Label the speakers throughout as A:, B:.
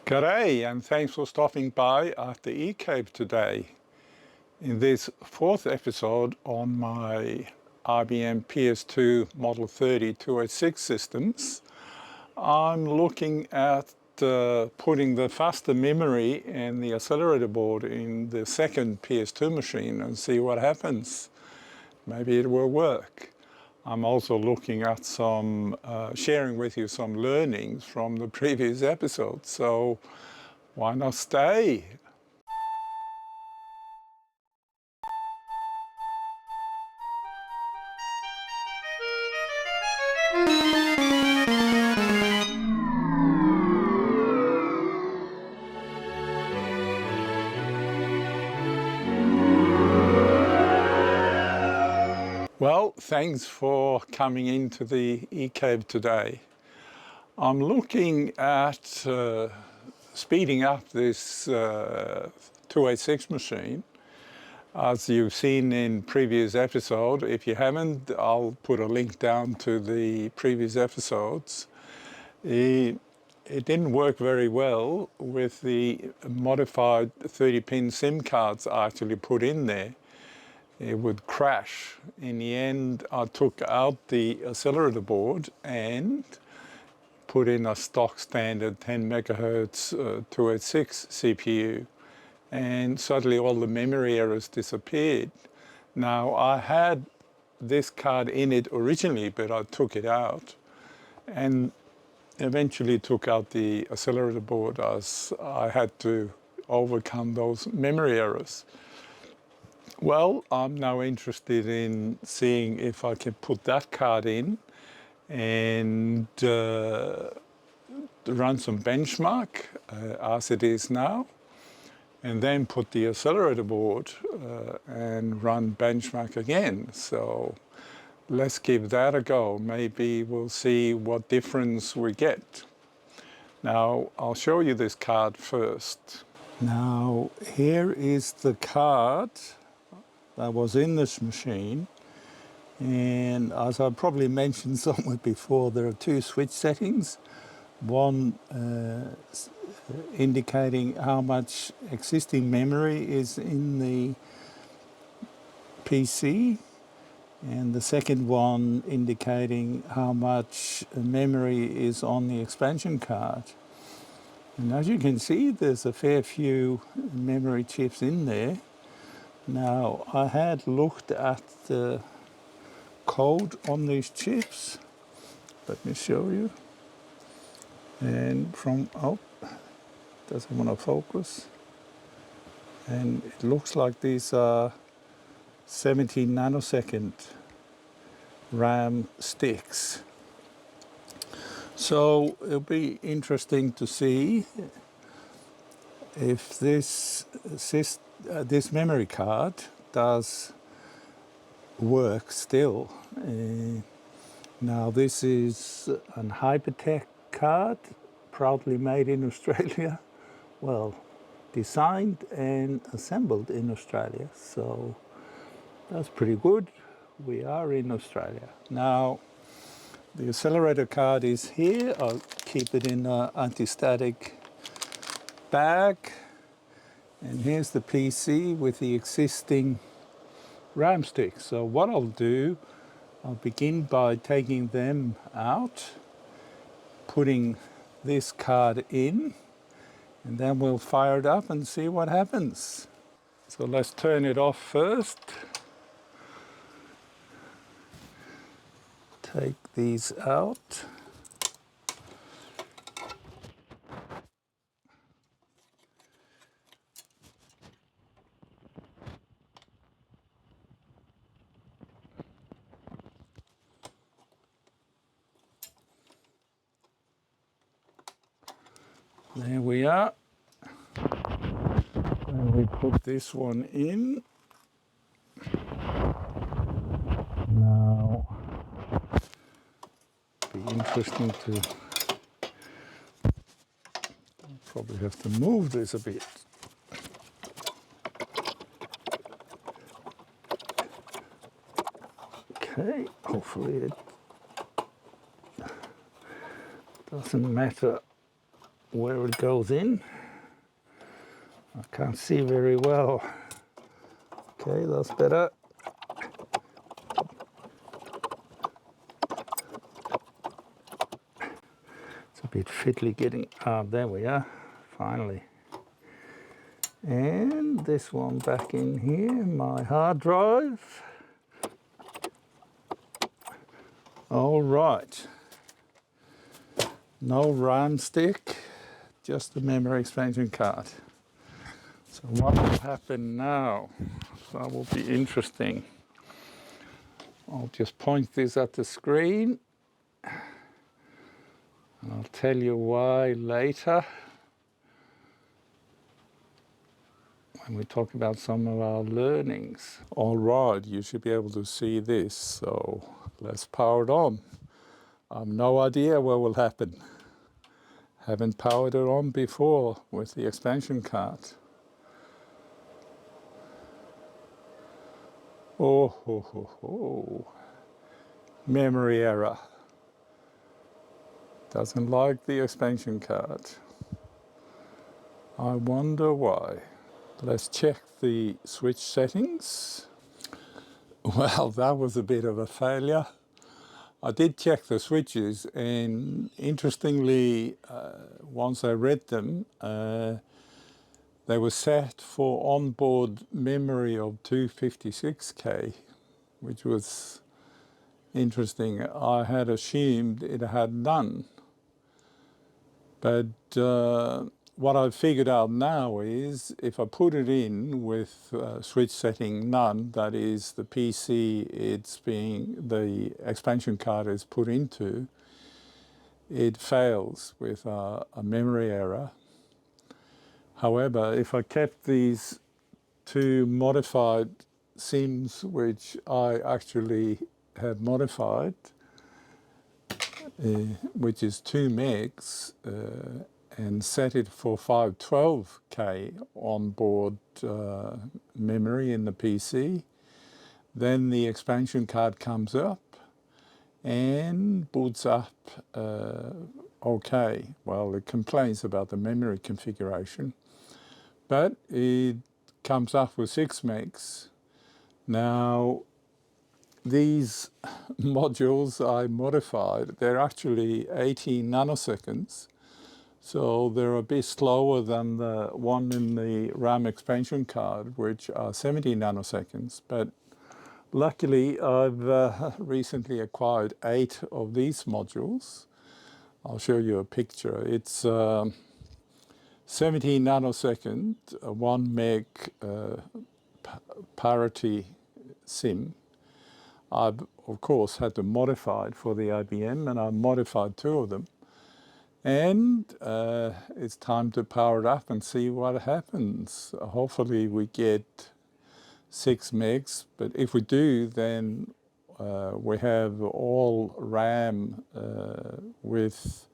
A: G'day, and thanks for stopping by at the eCape today. In this fourth episode on my IBM PS2 Model 30 286 systems, I'm looking at putting the faster memory and the accelerator board in the second PS2 machine and see what happens. Maybe it will work. I'm also looking at sharing with you some learnings from the previous episode, so why not stay? Well, thanks for coming into the eCape today. I'm looking at speeding up this 286 machine. As you've seen in previous episode, if you haven't, I'll put a link down to the previous episodes. It didn't work very well with the modified 30-pin SIM cards I actually put in there. It would crash. In the end, I took out the accelerator board and put in a stock standard 10 megahertz 286 CPU, and suddenly all the memory errors disappeared. Now, I had this card in it originally, but I took it out and eventually took out the accelerator board as I had to overcome those memory errors. Well, I'm now interested in seeing if I can put that card in and run some benchmark as it is now, and then put the accelerator board and run benchmark again. So let's give that a go. Maybe we'll see what difference we get. Now, I'll show you this card first. Now, here is the card that was in this machine, and as I probably mentioned somewhere before, there are two switch settings, one indicating how much existing memory is in the PC, and the second one indicating how much memory is on the expansion card. And as you can see, there's a fair few memory chips in there. Now, I had looked at the code on these chips. Let me show you. And doesn't want to focus. And it looks like these are 17 nanosecond RAM sticks. So it'll be interesting to see if this memory card does work still. Now, this is an Hypertech card, proudly made in Australia. Well, designed and assembled in Australia, so that's pretty good. We are in Australia. Now, the accelerator card is here. I'll keep it in an anti-static bag. And here's the PC with the existing RAM sticks. So what I'll do, I'll begin by taking them out, putting this card in, and then we'll fire it up and see what happens. So let's turn it off first. Take these out. There we are. And we put this one in. Now, be interesting to probably have to move this a bit. Okay, hopefully it doesn't matter where it goes in. I can't see very well. Okay, that's better. It's a bit fiddly getting, there we are, finally. And this one back in here, my hard drive. All right, no RAM stick, just the memory expansion card. So what will happen now? That will be interesting. I'll just point this at the screen and I'll tell you why later when we talk about some of our learnings. All right, you should be able to see this, so let's power it on. I've no idea what will happen. Haven't powered it on before with the expansion card. Oh, ho, ho, ho. Memory error. Doesn't like the expansion card. I wonder why. Let's check the switch settings. Well, that was a bit of a failure. I did check the switches, and interestingly, once I read them, they were set for onboard memory of 256K, which was interesting. I had assumed it had none. But what I've figured out now is if I put it in with switch setting none, that is the PC the expansion card is put into, it fails with a memory error. However, if I kept these two modified SIMs, which I actually have modified, which is 2 megs, and set it for 512K onboard memory in the PC, then the expansion card comes up and boots up okay. Well, it complains about the memory configuration, but it comes up with 6 megs. Now, these modules I modified, they're actually 18 nanoseconds. So they're a bit slower than the one in the RAM expansion card, which are 70 nanoseconds. But luckily, I've recently acquired 8 of these modules. I'll show you a picture. It's 70 nanosecond, 1 meg parity SIM. I've, of course, had to modify it for the IBM, and I modified 2 of them. And it's time to power it up and see what happens. Hopefully we get 6 megs, but if we do, then we have all RAM with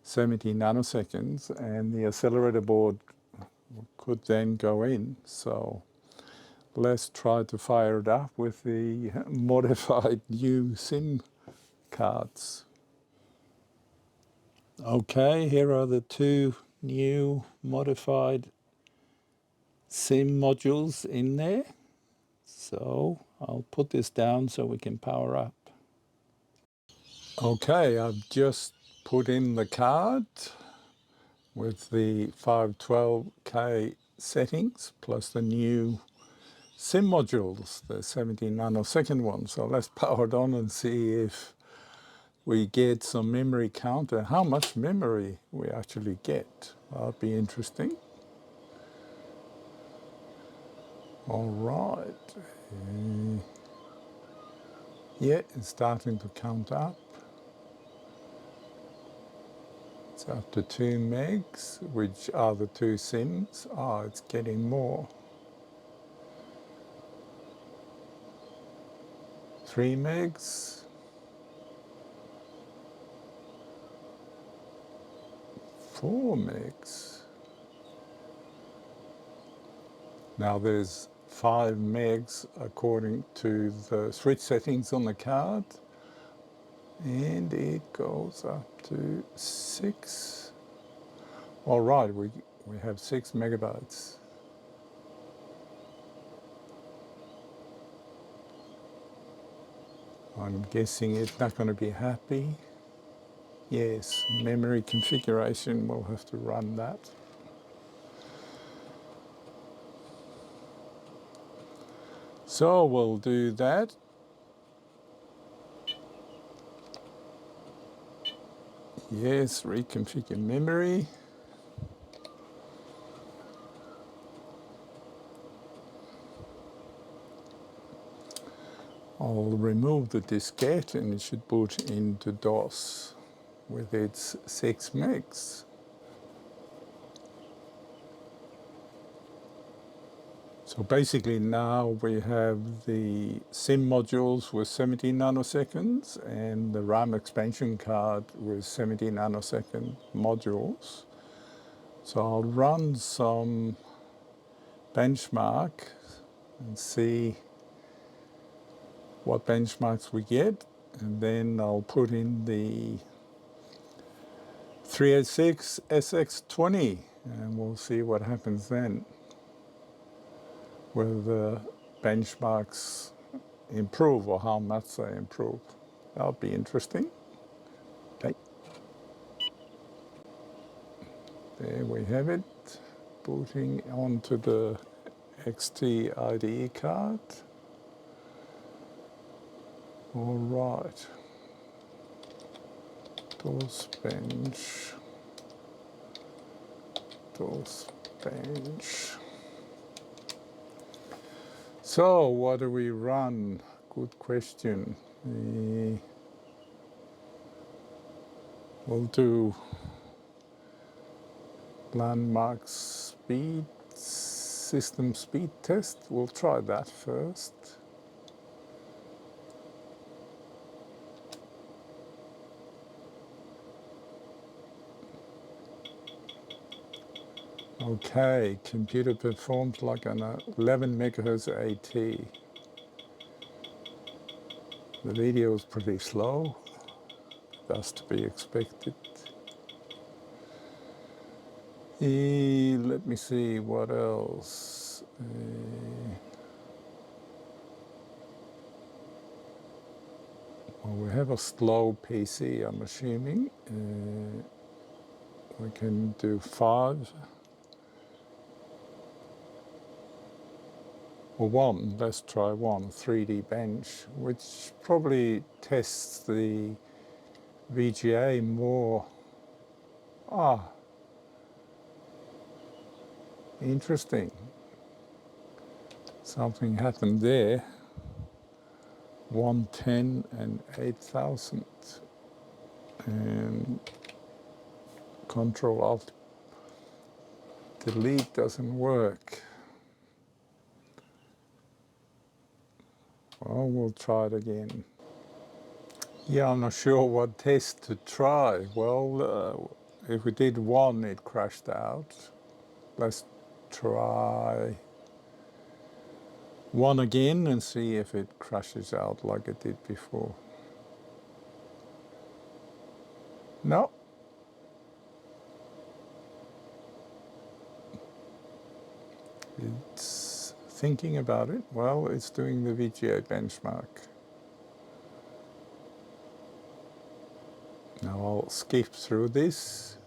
A: 70 nanoseconds, and the accelerator board could then go in. So let's try to fire it up with the modified new SIM cards. Okay, here are the 2 new modified SIM modules in there. So I'll put this down so we can power up. Okay, I've just put in the card with the 512K settings plus the new SIM modules, the 17 nanosecond ones. So let's power it on and see if we get some memory count and how much memory we actually get. That'll be interesting. All right. Yeah, it's starting to count up. It's up to 2 megs, which are the 2 SIMs. Oh, it's getting more. 3 megs. 4 megs. Now there's 5 megs according to the switch settings on the card, and it goes up to 6. All right, we have 6 megabytes. I'm guessing it's not going to be happy. Yes, memory configuration, we'll have to run that. So we'll do that. Yes, reconfigure memory. I'll remove the diskette and it should boot into DOS with its 6 megs. So basically now we have the SIM modules with 70 nanoseconds and the RAM expansion card with 70 nanosecond modules. So I'll run some benchmark and see what benchmarks we get, and then I'll put in the 386 SX20 and we'll see what happens then, whether the benchmarks improve or how much they improve. That'll be interesting. Okay. There we have it, booting onto the XT IDE card. All right, DOS bench, DOS bench. So what do we run? Good question. We'll do landmark speed, system speed test. We'll try that first. Okay, computer performs like an 11 megahertz AT. The video is pretty slow, that's to be expected. Let me see what else. Well, we have a slow PC, I'm assuming. We can do 5. Or 1, let's try 1, 3D bench, which probably tests the VGA more. Interesting. Something happened there. 110 and 8000. And Control Alt Delete doesn't work. Well, we'll try it again. Yeah, I'm not sure what test to try. Well, if we did 1, it crashed out. Let's try 1 again and see if it crashes out like it did before. No. It's thinking about it. Well, it's doing the VGA benchmark. Now I'll skip through this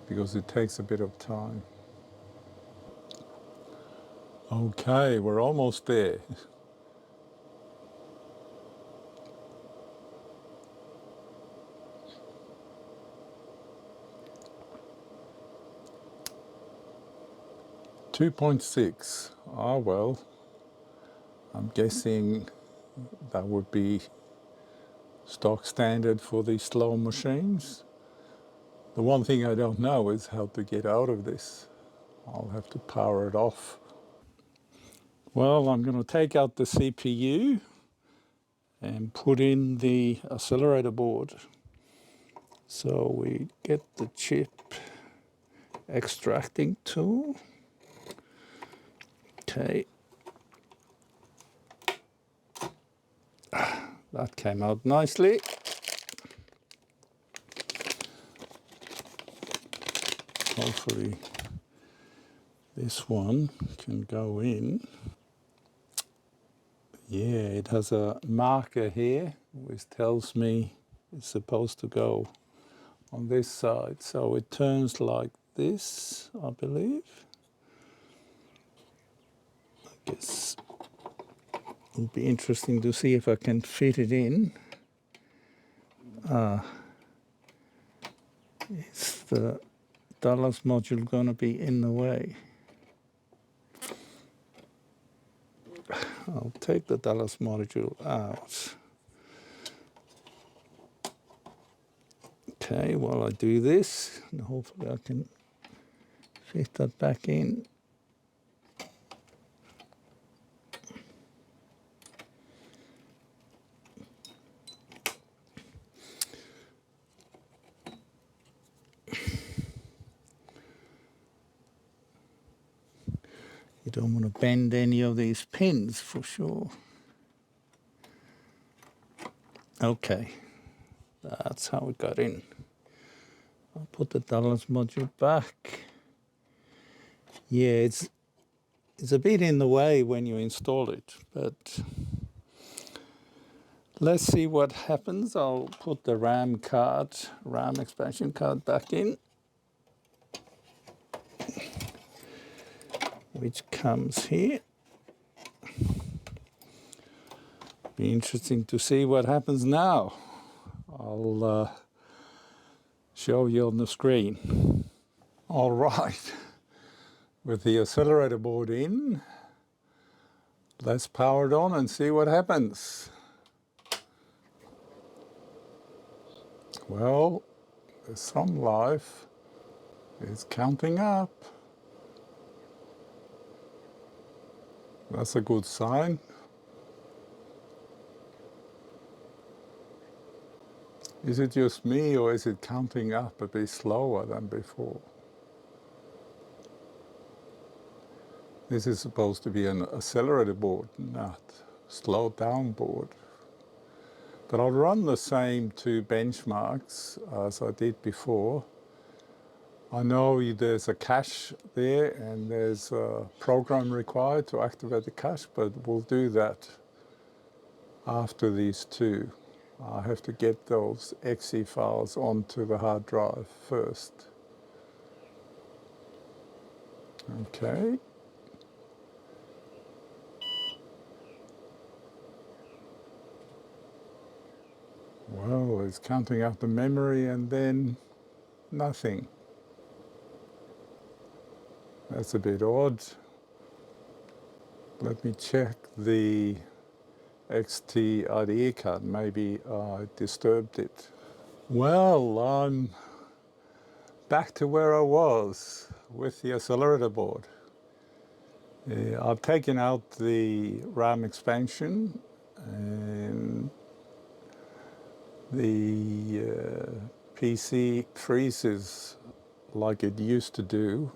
A: because it takes a bit of time. Okay, we're almost there. .6. Ah, well, I'm guessing that would be stock standard for these slow machines. The one thing I don't know is how to get out of this. I'll have to power it off. Well, I'm going to take out the CPU and put in the accelerator board. So we get the chip extracting tool. Okay. That came out nicely. hopefully this one can go in. Yeah, it has a marker here which tells me it's supposed to go on this side. So it turns like this, I believe. I guess it'll be interesting to see if I can fit it in. Is the Dallas module going to be in the way? I'll take the Dallas module out. Okay, while I do this, and hopefully I can fit that back in. You don't want to bend any of these pins for sure. Okay, that's how it got in. I'll put the Dallas module back. Yeah, it's a bit in the way when you install it, but let's see what happens. I'll put the RAM expansion card back in, which comes here. Be interesting to see what happens now. I'll show you on the screen. All right, with the accelerator board in, let's power it on and see what happens. Well, the thumb life is counting up. That's a good sign. Is it just me, or is it counting up a bit slower than before? This is supposed to be an accelerator board, not slowed down board. But I'll run the same two benchmarks as I did before. I know there's a cache there and there's a program required to activate the cache, but we'll do that after these two. I have to get those exe files onto the hard drive first. Okay. Well, it's counting up the memory and then nothing. That's a bit odd. Let me check the XT IDE card. Maybe I disturbed it. Well, I'm back to where I was with the accelerator board. I've taken out the RAM expansion and the PC freezes like it used to do.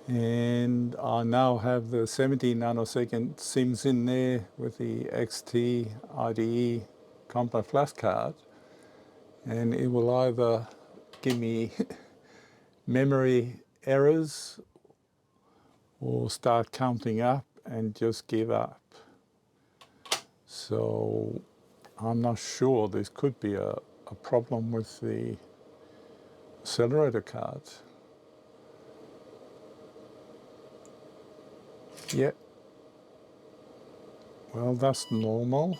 A: And I now have the 17 nanosecond SIMs in there with the XT IDE compact flash card. And it will either give me memory errors or start counting up and just give up. So I'm not sure. This could be a problem with the accelerator card. Yeah. Well, that's normal.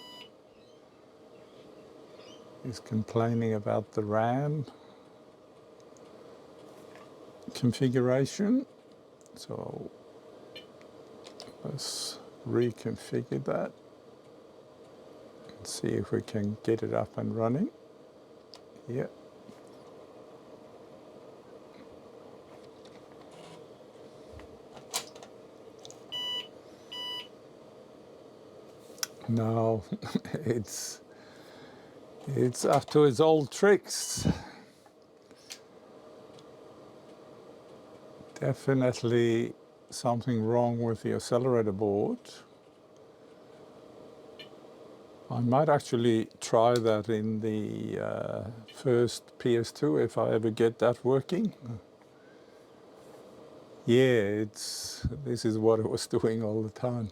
A: It's complaining about the RAM configuration. So let's reconfigure that and see if we can get it up and running. Yeah. No, it's up to its old tricks. Definitely something wrong with the accelerator board. I might actually try that in the first PS2 if I ever get that working. Yeah, this is what it was doing all the time.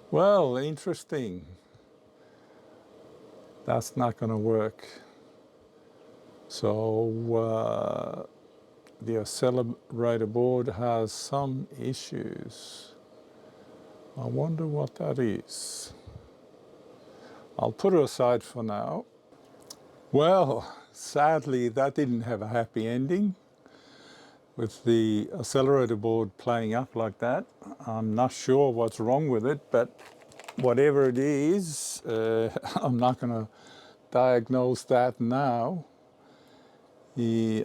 A: Well, interesting. That's not going to work. So the accelerator board has some issues. I wonder what that is. I'll put it aside for now. Well, sadly, that didn't have a happy ending with the accelerator board playing up like that. I'm not sure what's wrong with it, but whatever it is, I'm not going to diagnose that now.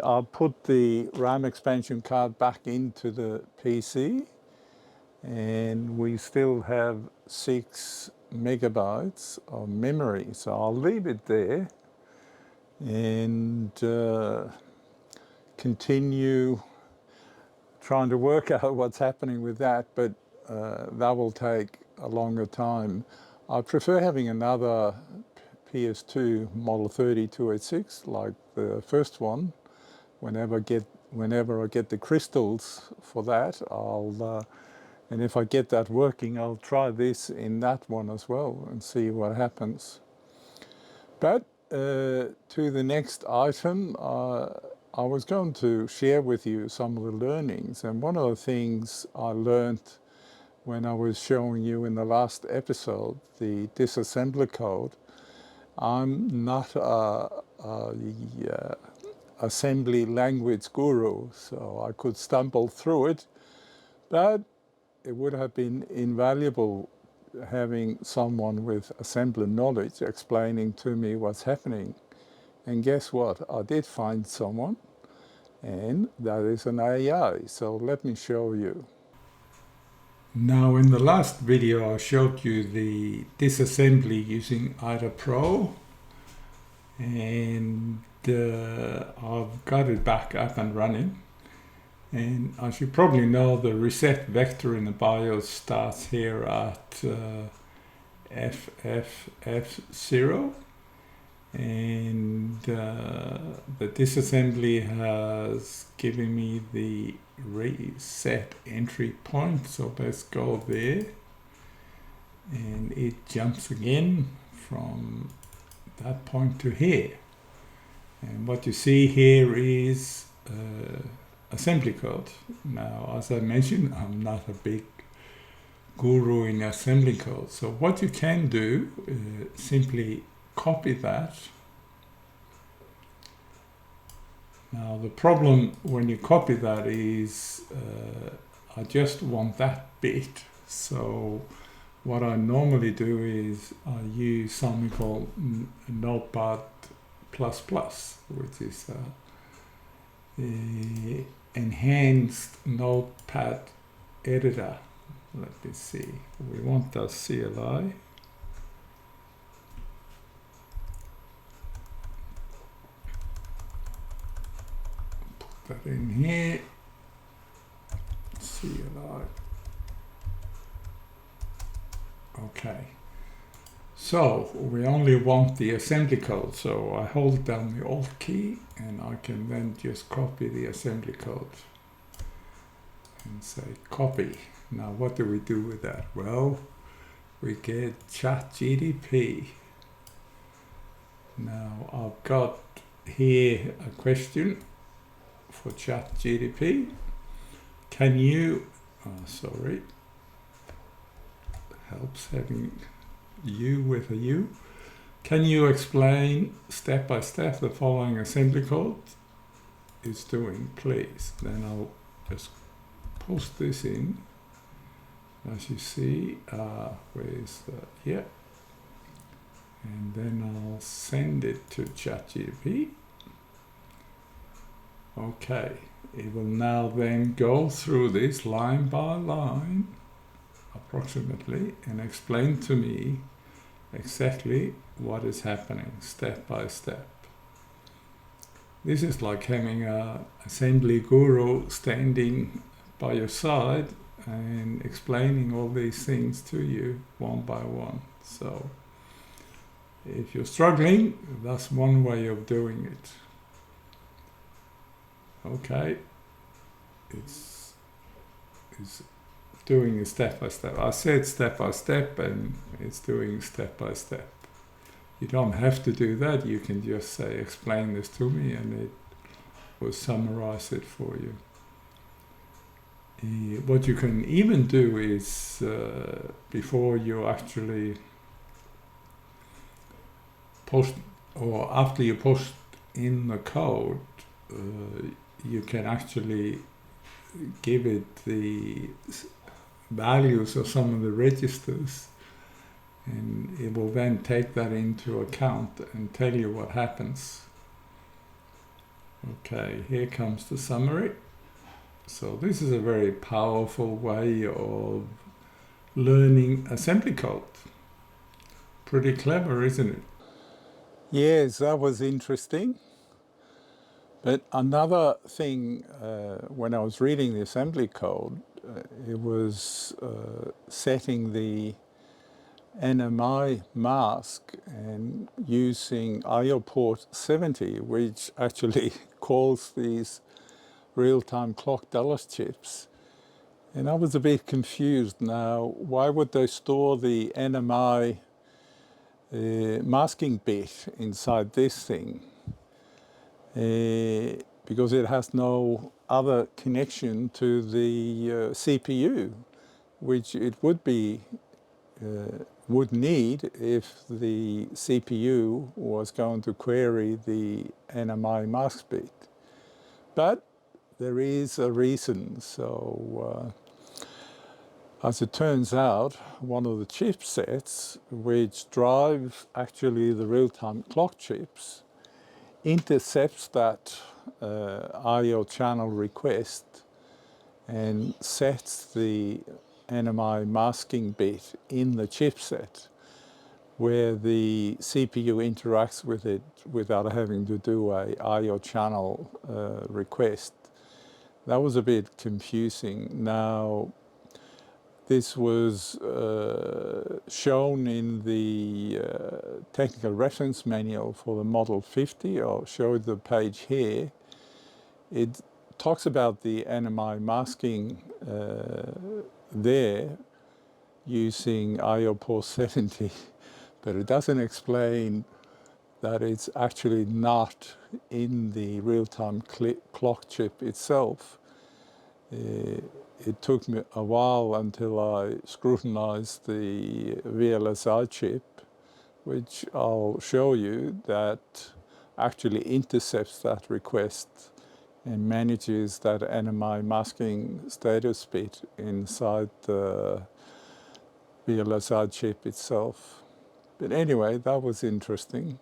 A: I'll put the RAM expansion card back into the PC, and we still have 6 megabytes of memory, so I'll leave it there and continue trying to work out what's happening with that, but that will take a longer time. I prefer having another PS2 Model 3286 like the first one. Whenever I get the crystals for that, and if I get that working, I'll try this in that one as well and see what happens. But to the next item, I was going to share with you some of the learnings, and one of the things I learned when I was showing you in the last episode, the disassembler code, I'm not a assembly language guru, so I could stumble through it, but it would have been invaluable having someone with assembly knowledge explaining to me what's happening. And guess what? I did find someone, and that is an AI. So let me show you. Now, in the last video, I showed you the disassembly using IDA Pro, and I've got it back up and running. And as you probably know, the reset vector in the BIOS starts here at FFF0, and the disassembly has given me the reset entry point, so let's go there, and it jumps again from that point to here, and what you see here is assembly code. Now, as I mentioned, I'm not a big guru in assembly code, so what you can do, simply copy that. Now, the problem when you copy that is I just want that bit, so what I normally do is I use something called Notepad++, which is enhanced notepad editor. Let me see, we want the CLI. Put that in here, CLI. Okay, so we only want the assembly code, so I hold down the Alt key and I can then just copy the assembly code and say copy. Now what do we do with that? Well, we get ChatGDP. Now I've got here a question for ChatGDP. Can you, sorry, helps having you with a U. Can you explain step by step the following assembly code is doing, please? Then I'll just post this in. As you see, where's the, yeah. And then I'll send it to ChatGPT. Okay, it will now then go through this line by line, approximately, and explain to me exactly what is happening step by step. This is like having an assembly guru standing by your side and explaining all these things to you one by one. So if you're struggling, that's one way of doing it. Okay, it's is doing a step by step. I said step by step, and it's doing step by step. You don't have to do that. You can just say, explain this to me, and it will summarize it for you. What you can even do is, before you actually post, or after you post in the code, you can actually give it the values of some of the registers, and it will then take that into account and tell you what happens. Okay, here comes the summary. So this is a very powerful way of learning assembly code. Pretty clever, isn't it? Yes, that was interesting. But another thing, when I was reading the assembly code, it was setting the NMI mask and using IO port 70, which actually calls these real-time clock Dallas chips. And I was a bit confused now. Why would they store the NMI masking bit inside this thing? Because it has no other connection to the CPU, which it would need if the CPU was going to query the NMI mask bit. But there is a reason. So as it turns out, one of the chipsets which drives actually the real-time clock chips intercepts that I/O channel request and sets the NMI masking bit in the chipset, where the CPU interacts with it without having to do a I/O channel request. That was a bit confusing. Now, this was shown in the technical reference manual for the Model 50. I'll show the page here. It talks about the NMI masking there using IO port 70, but it doesn't explain that it's actually not in the real-time clock chip itself. It took me a while until I scrutinized the VLSI chip, which I'll show you, that actually intercepts that request and manages that NMI masking status bit inside the VLSI chip itself. But anyway, that was interesting.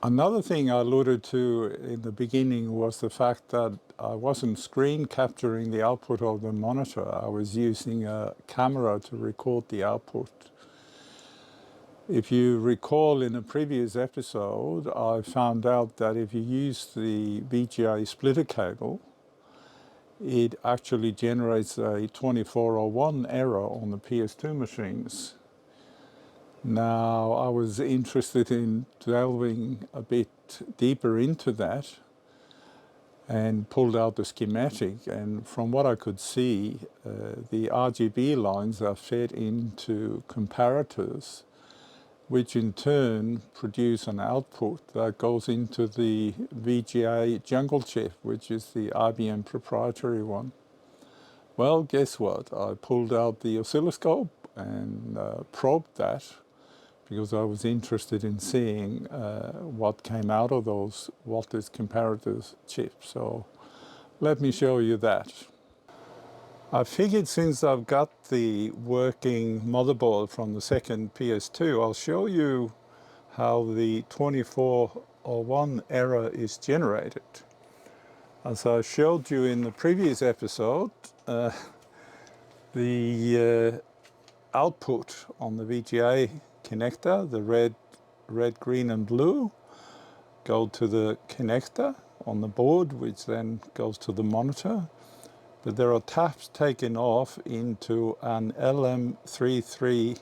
A: Another thing I alluded to in the beginning was the fact that I wasn't screen capturing the output of the monitor. I was using a camera to record the output. If you recall, in a previous episode, I found out that if you use the VGA splitter cable, it actually generates a 2401 error on the PS2 machines. Now, I was interested in delving a bit deeper into that and pulled out the schematic, and from what I could see, the RGB lines are fed into comparators, which in turn produce an output that goes into the VGA jungle chip, which is the IBM proprietary one. Well, guess what? I pulled out the oscilloscope and probed that, because I was interested in seeing what came out of those voltage comparators chips. So let me show you that. I figured since I've got the working motherboard from the second PS2, I'll show you how the 2401 error is generated. As I showed you in the previous episode, the output on the VGA connector, the red, green and blue, go to the connector on the board, which then goes to the monitor. But there are taps taken off into an LM339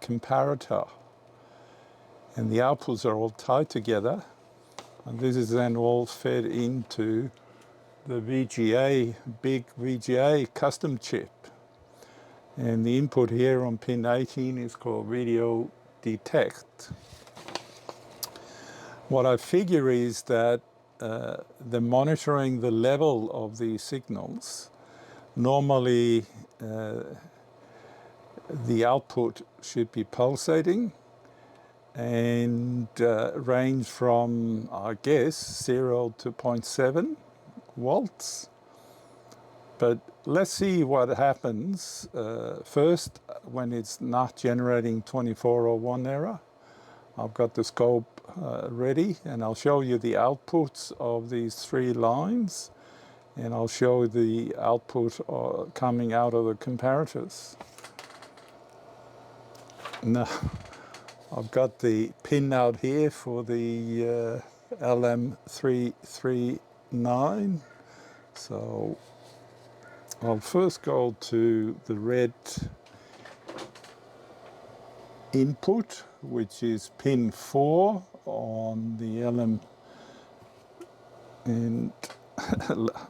A: comparator. And the outputs are all tied together. And this is then all fed into the VGA, big VGA custom chip. And the input here on pin 18 is called video detect. What I figure is that the monitoring the level of these signals, normally the output should be pulsating and range from, I guess, 0 to 0.7 volts. But let's see what happens first when it's not generating 2401 error. I've got the scope ready, and I'll show you the outputs of these 3 lines, and I'll show the output coming out of the comparators. Now, I've got the pin out here for the LM339. So I'll first go to the red input, which is pin 4 on the LM, and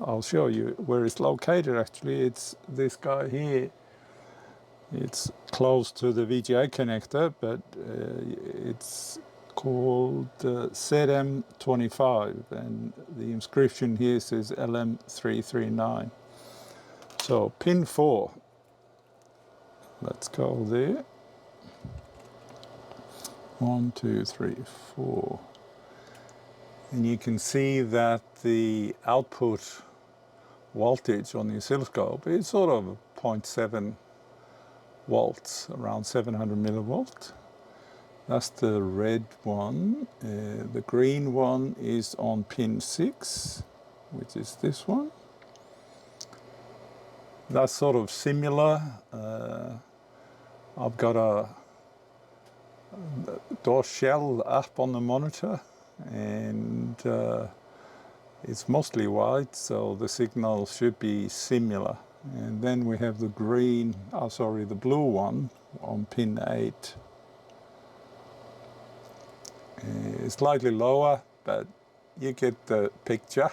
A: I'll show you where it's located. Actually, it's this guy here. It's close to the VGA connector, but it's called ZM25, and the inscription here says LM339. So pin 4, let's go there. 1, 2, 3, 4. And you can see that the output voltage on the oscilloscope is sort of 0.7 volts, around 700 millivolts. That's the red one. The green one is on pin 6, which is this one. That's sort of similar. I've got a DOS shell up on the monitor, and it's mostly white, so the signal should be similar. And then we have the green, the blue one on pin 8. It's slightly lower, but you get the picture.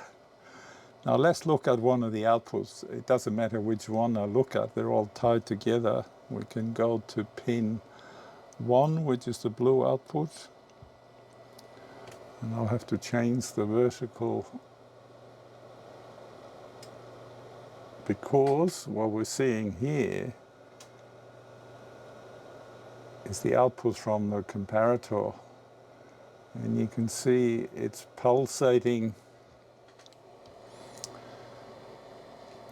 A: Now let's look at one of the outputs. It doesn't matter which one I look at, they're all tied together. We can go to pin 1, which is the blue output. And I'll have to change the vertical, because what we're seeing here is the output from the comparator. And you can see it's pulsating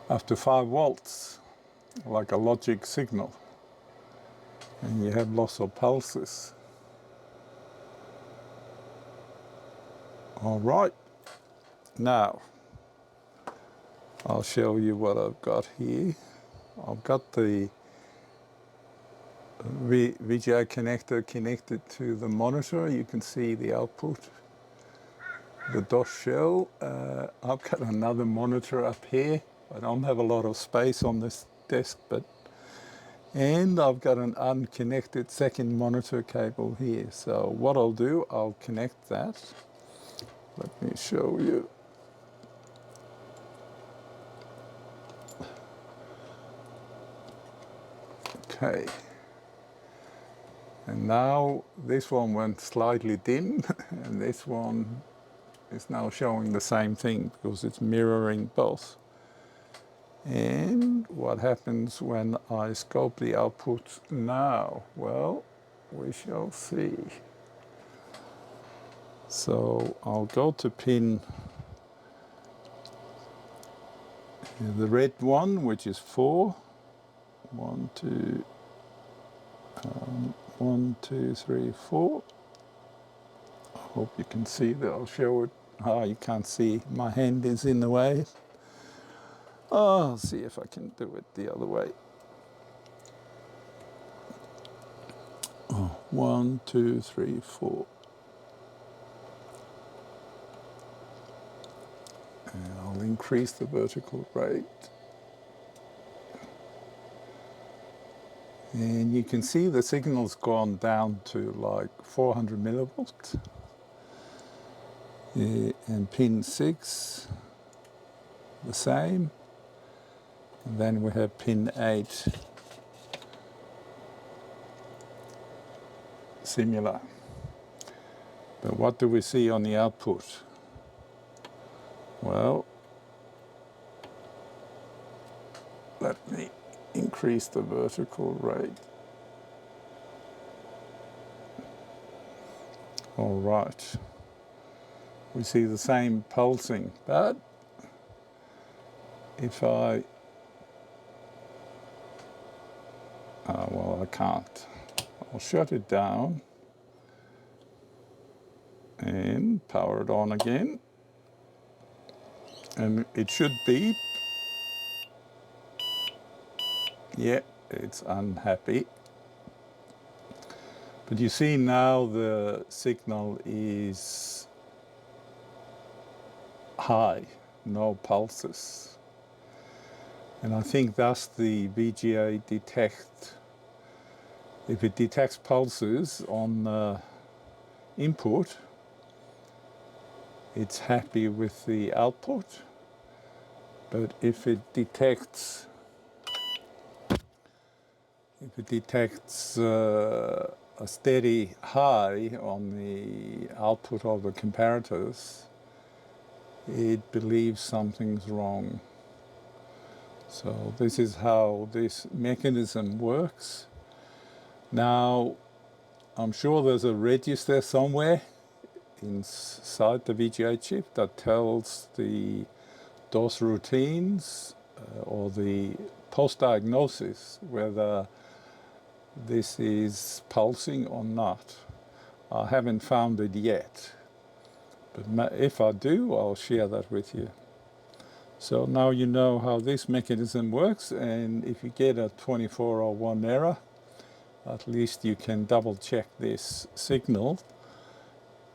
A: up to 5 volts, like a logic signal. And you have lots of pulses. All right, now I'll show you what I've got here. I've got the VGA connector connected to the monitor. You can see the output, the DOS shell. I've got another monitor up here. I don't have a lot of space on this desk, and I've got an unconnected second monitor cable here. So what I'll do, I'll connect that. Let me show you. Okay. And now this one went slightly dim, and this one is now showing the same thing because it's mirroring both. And what happens when I scope the output now? Well, we shall see. So I'll go to pin, the red one, which is 4. 1, 2, 1, 2, 3, 4. I hope you can see that. I'll show it. Oh, you can't see. My hand is in the way. Oh, I'll see if I can do it the other way. 1, 2, 3, 4. And I'll increase the vertical rate. And you can see the signal's gone down to like 400 millivolts. And pin 6, the same. And then we have pin 8 similar. But what do we see on the output? Well, let me increase the vertical rate. All right. We see the same pulsing, but if I, well, I can't. I'll shut it down and power it on again. And it should beep. Yeah, it's unhappy. But you see now the signal is high, no pulses. And I think thus the VGA detect, if it detects pulses on the input, it's happy with the output. But if it detects a steady high on the output of the comparators, it believes something's wrong. So this is how this mechanism works. Now, I'm sure there's a register somewhere inside the VGA chip that tells the DOS routines or the post-diagnosis whether this is pulsing or not. I haven't found it yet, but if I do, I'll share that with you. So now you know how this mechanism works, and if you get a 2401 error, at least you can double check this signal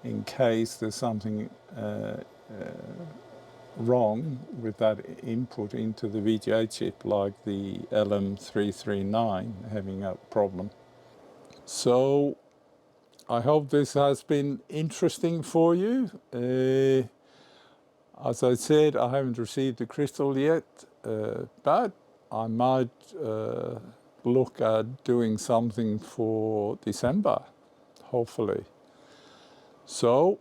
A: in case there's something wrong with that input into the VGA chip, like the LM339 having a problem. So I hope this has been interesting for you. As I said, I haven't received the crystal yet, but I might look at doing something for December, hopefully. So,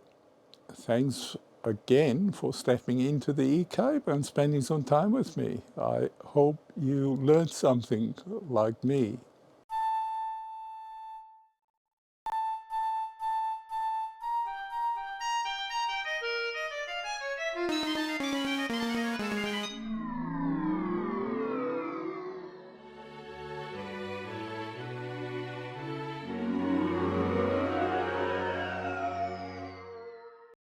A: thanks again for stepping into the eCape and spending some time with me. I hope you learned something like me.